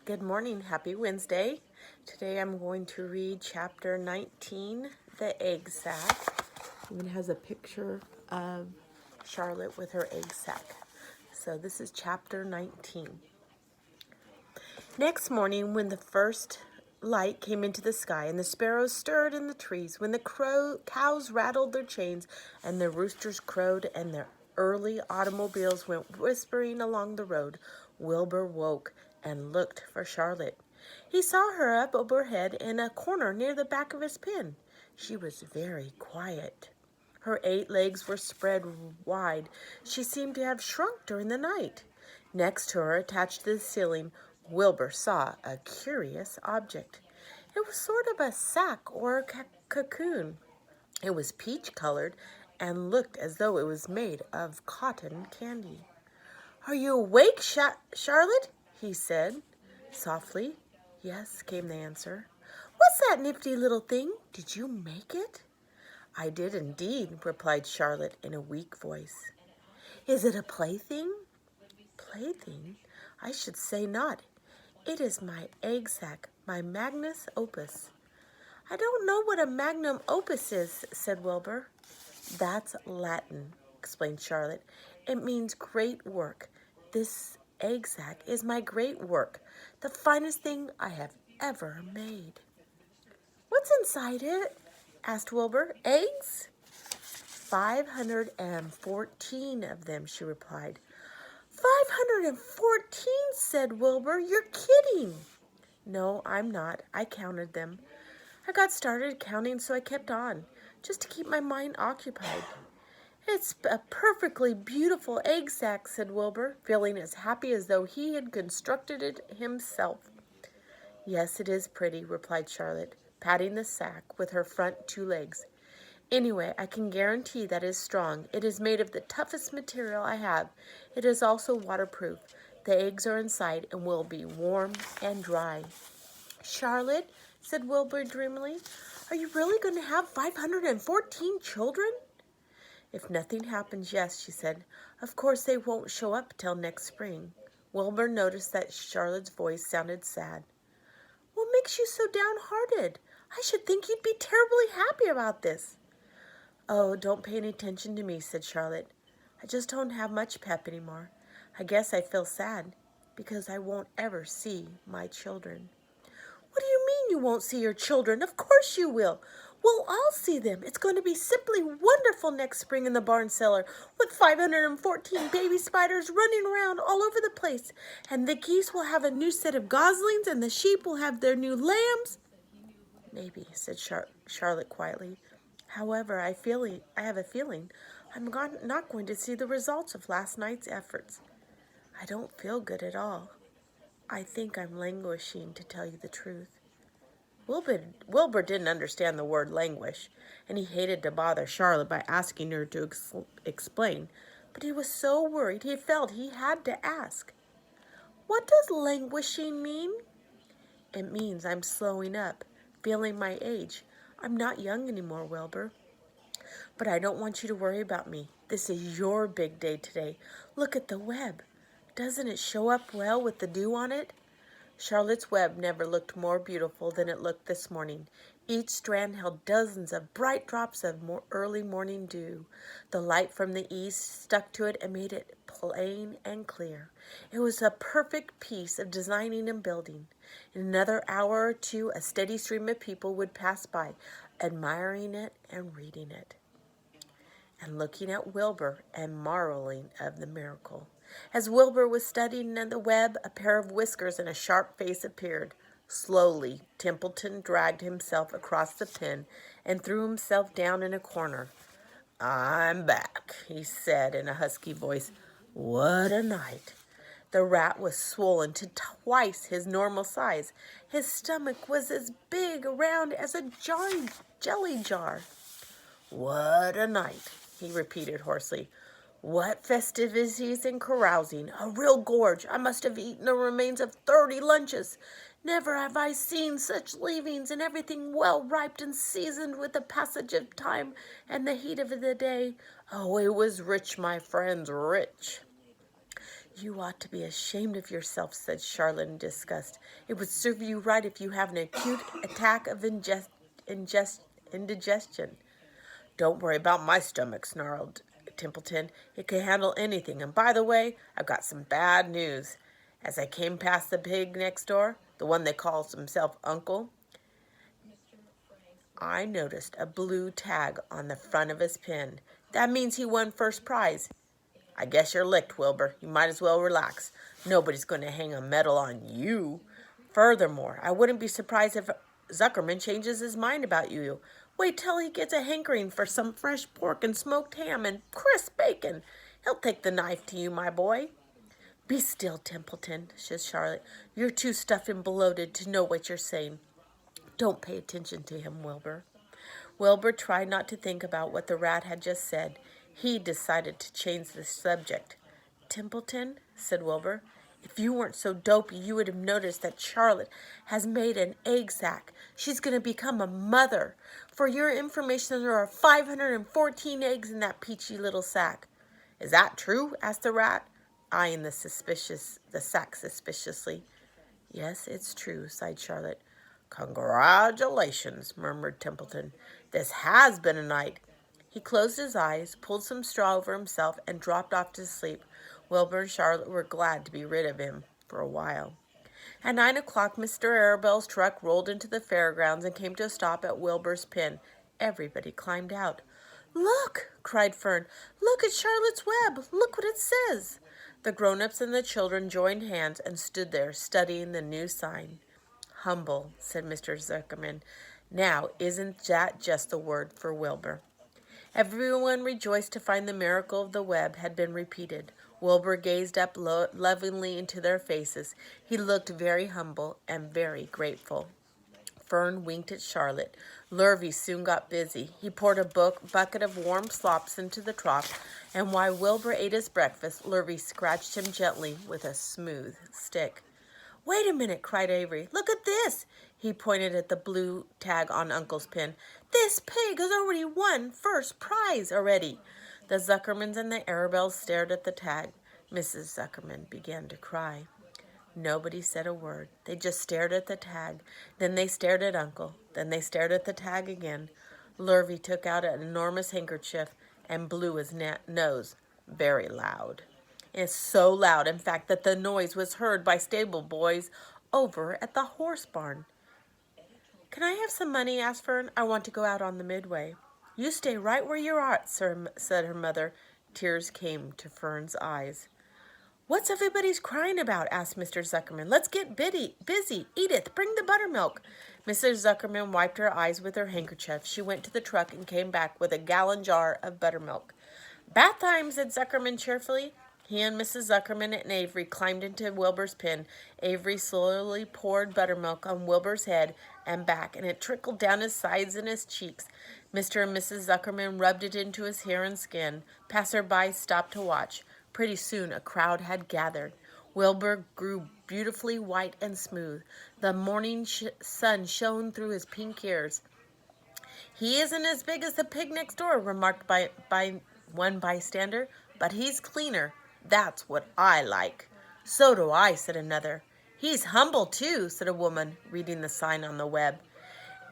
Good morning. Happy Wednesday. Today I'm going to read chapter 19, The Egg Sack. Even has a picture of Charlotte with her egg sack. So this is chapter 19. Next morning, when the first light came into the sky and the sparrows stirred in the trees, when the cows rattled their chains and the roosters crowed and the early automobiles went whispering along the road, Wilbur woke and looked for Charlotte. He saw her up overhead in a corner near the back of his pen. She was very quiet. Her 8 legs were spread wide. She seemed to have shrunk during the night. Next to her, attached to the ceiling, Wilbur saw a curious object. It was sort of a sack or a cocoon. It was peach-colored and looked as though it was made of cotton candy. "Are you awake, Charlotte?" he said softly. "Yes," came the answer. "What's that nifty little thing? Did you make it?" "I did indeed," replied Charlotte in a weak voice. "Is it a plaything?" "Plaything? I should say not. It is my egg sack, my magnus opus." "I don't know what a magnum opus is," said Wilbur. "That's Latin," explained Charlotte. "It means great work. This egg sack is my great work, the finest thing I have ever made." "What's inside it?" asked Wilbur. "Eggs?" 514 of them," she replied. 514, said Wilbur. "You're kidding." "No, I'm not. I counted them. I got started counting, so I kept on, just to keep my mind occupied." "It's a perfectly beautiful egg sack," said Wilbur, feeling as happy as though he had constructed it himself. "Yes, it is pretty," replied Charlotte, patting the sack with her front 2 legs. "Anyway, I can guarantee that it is strong. It is made of the toughest material I have. It is also waterproof. The eggs are inside and will be warm and dry." "Charlotte," said Wilbur dreamily, "are you really going to have 514 children?" "If nothing happens, yes," she said. "Of course they won't show up till next spring." Wilbur noticed that Charlotte's voice sounded sad. "What makes you so downhearted? I should think you'd be terribly happy about this." "Oh, don't pay any attention to me," said Charlotte. "I just don't have much pep anymore. I guess I feel sad because I won't ever see my children." "What do you mean you won't see your children? Of course you will. We'll all see them. It's going to be simply wonderful next spring in the barn cellar with 514 baby spiders running around all over the place. And the geese will have a new set of goslings and the sheep will have their new lambs." "Maybe," said Charlotte quietly. "However, I have a feeling I'm not going to see the results of last night's efforts. I don't feel good at all. I think I'm languishing, to tell you the truth." Wilbur didn't understand the word languish, and he hated to bother Charlotte by asking her to explain, but he was so worried he felt he had to ask. "What does languishing mean?" "It means I'm slowing up, feeling my age. I'm not young anymore, Wilbur. But I don't want you to worry about me. This is your big day today. Look at the web. Doesn't it show up well with the dew on it?" Charlotte's web never looked more beautiful than it looked this morning. Each strand held dozens of bright drops of early morning dew. The light from the east stuck to it and made it plain and clear. It was a perfect piece of designing and building. In another hour or 2, a steady stream of people would pass by, admiring it and reading it, and looking at Wilbur and marveling of the miracle. As Wilbur was studying the web, a pair of whiskers and a sharp face appeared. Slowly, Templeton dragged himself across the pen and threw himself down in a corner. "I'm back," he said in a husky voice. "What a night." The rat was swollen to twice his normal size. His stomach was as big around as a jelly jar. "What a night," he repeated hoarsely. "What festivities and carousing! A real gorge! I must have eaten the remains of 30 lunches. Never have I seen such leavings, and everything well ripe and seasoned with the passage of time and the heat of the day. Oh, it was rich, my friends, rich." You ought to be ashamed of yourself, said Charlotte in disgust. It would serve you right if you have an acute attack of indigestion. Don't worry about my stomach, snarled Templeton. It can handle anything. And by the way, I've got some bad news. As I came past the pig next door, the one that calls himself Uncle, I noticed a blue tag on the front of his pen. That means he won first prize. I guess you're licked, Wilbur. You might as well relax. Nobody's going to hang a medal on you. Furthermore, I wouldn't be surprised if Zuckerman changes his mind about you. Wait till he gets a hankering for some fresh pork and smoked ham and crisp bacon. He'll take the knife to you, my boy. Be still, Templeton, says Charlotte. You're too stuffed and bloated to know what you're saying. Don't pay attention to him, Wilbur. Wilbur tried not to think about what the rat had just said. He decided to change the subject. Templeton, said Wilbur, if you weren't so dopey, you would have noticed that Charlotte has made an egg sac. She's going to become a mother. For your information, there are 514 eggs in that peachy little sack. Is that true? Asked the rat, eyeing the sack suspiciously. Yes, it's true, sighed Charlotte. Congratulations, murmured Templeton. This has been a night. He closed his eyes, pulled some straw over himself, and dropped off to sleep. Wilbur and Charlotte were glad to be rid of him for a while. At 9 o'clock, Mr. Arabelle's truck rolled into the fairgrounds and came to a stop at Wilbur's pen. Everybody climbed out. Look, cried Fern. Look at Charlotte's Web. Look what it says. The grown-ups and the children joined hands and stood there studying the new sign. Humble, said Mr. Zuckerman. Now, isn't that just the word for Wilbur? Everyone rejoiced to find the miracle of the web had been repeated. Wilbur gazed up lovingly into their faces. He looked very humble and very grateful. Fern winked at Charlotte. Lurvy soon got busy. He poured a bucket of warm slops into the trough, and while Wilbur ate his breakfast, Lurvy scratched him gently with a smooth stick. Wait a minute, cried Avery. Look at this. He pointed at the blue tag on Uncle's pen. This pig has already won first prize already. The Zuckermans and the Arabelles stared at the tag. Mrs. Zuckerman began to cry. Nobody said a word. They just stared at the tag. Then they stared at Uncle. Then they stared at the tag again. Lurvy took out an enormous handkerchief and blew his nose very loud. It's so loud, in fact, that the noise was heard by stable boys over at the horse barn. Can I have some money? Asked Fern. I want to go out on the midway. You stay right where you are, said her mother. Tears came to Fern's eyes. What's everybody's crying about? Asked Mr. Zuckerman. Let's get busy. Edith, bring the buttermilk. Mrs. Zuckerman wiped her eyes with her handkerchief. She went to the truck and came back with a gallon jar of buttermilk. Bath time, said Zuckerman cheerfully. He and Mrs. Zuckerman and Avery climbed into Wilbur's pen. Avery slowly poured buttermilk on Wilbur's head and back, and it trickled down his sides and his cheeks. Mr. and Mrs. Zuckerman rubbed it into his hair and skin. Passer-by stopped to watch. Pretty soon a crowd had gathered. Wilbur grew beautifully white and smooth. The morning sun shone through his pink ears. He isn't as big as the pig next door, remarked by one bystander, but he's cleaner. That's what I like. So do I, said another. He's humble, too, said a woman, reading the sign on the web.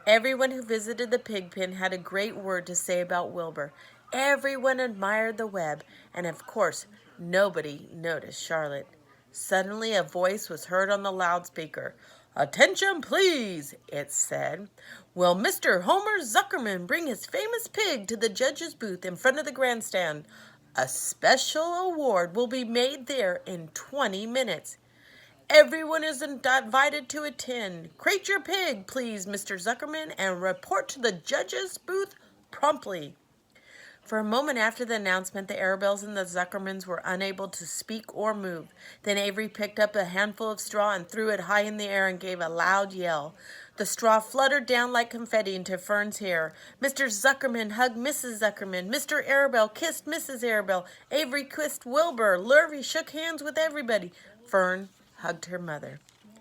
Everyone who visited the pig pen had a great word to say about Wilbur. Everyone admired the web, and of course, nobody noticed Charlotte. Suddenly, a voice was heard on the loudspeaker. Attention, please, it said. Will Mr. Homer Zuckerman bring his famous pig to the judge's booth in front of the grandstand? A special award will be made there in 20 minutes. Everyone is invited to attend. Crate your pig, please, Mr. Zuckerman, and report to the judge's booth promptly. For a moment after the announcement, the Arabelles and the Zuckermans were unable to speak or move. Then Avery picked up a handful of straw and threw it high in the air and gave a loud yell. The straw fluttered down like confetti into Fern's hair. Mr. Zuckerman hugged Mrs. Zuckerman. Mr. Arabelle kissed Mrs. Arabelle. Avery kissed Wilbur. Lurvy shook hands with everybody. Fern hugged her mother.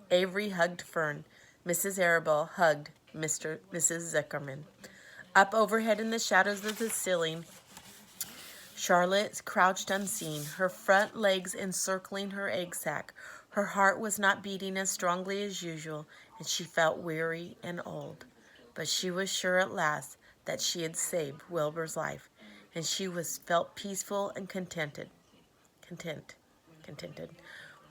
Avery hugged Fern. Mrs. Arabelle hugged Mrs. Zuckerman. Up overhead in the shadows of the ceiling, Charlotte crouched unseen, her front legs encircling her egg sac. Her heart was not beating as strongly as usual, and she felt weary and old. But she was sure at last that she had saved Wilbur's life, and she felt peaceful and contented. Contented.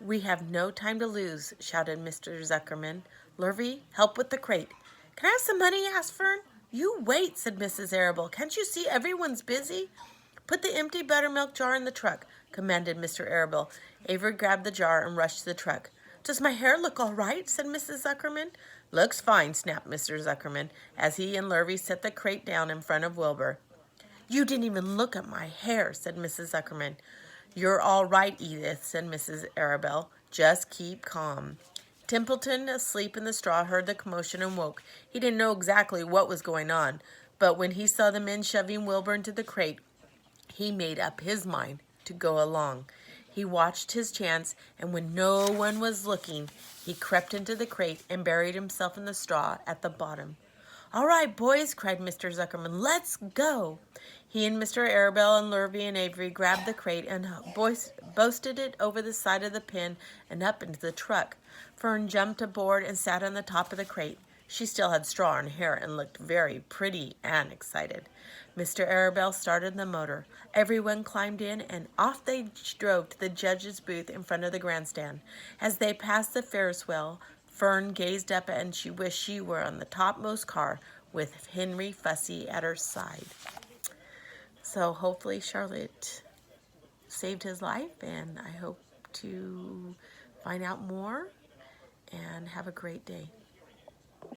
"We have no time to lose," shouted Mr. Zuckerman. "Lurvy, help with the crate." "Can I have some money?" asked Fern. "You wait," said Mrs. Arable. "Can't you see everyone's busy?" "Put the empty buttermilk jar in the truck," commanded Mr. Arable. Avery grabbed the jar and rushed to the truck. "Does my hair look all right?" said Mrs. Zuckerman. "Looks fine," snapped Mr. Zuckerman, as he and Lurvy set the crate down in front of Wilbur. "You didn't even look at my hair," said Mrs. Zuckerman. "You're all right, Edith," said Mrs. Arable. "Just keep calm." Templeton, asleep in the straw, heard the commotion and woke. He didn't know exactly what was going on, but when he saw the men shoving Wilbur into the crate, he made up his mind to go along. He watched his chance, and when no one was looking, he crept into the crate and buried himself in the straw at the bottom. "All right, boys," cried Mr. Zuckerman, "let's go." He and Mr. Arable and Lurvy and Avery grabbed the crate and boasted it over the side of the pen and up into the truck. Fern jumped aboard and sat on the top of the crate. She still had straw in her hair and looked very pretty and excited. Mr. Arable started the motor. Everyone climbed in, and off they drove to the judge's booth in front of the grandstand. As they passed the Ferris wheel, Fern gazed up and she wished she were on the topmost car with Henry Fussy at her side. So hopefully Charlotte saved his life, and I hope to find out more, and have a great day.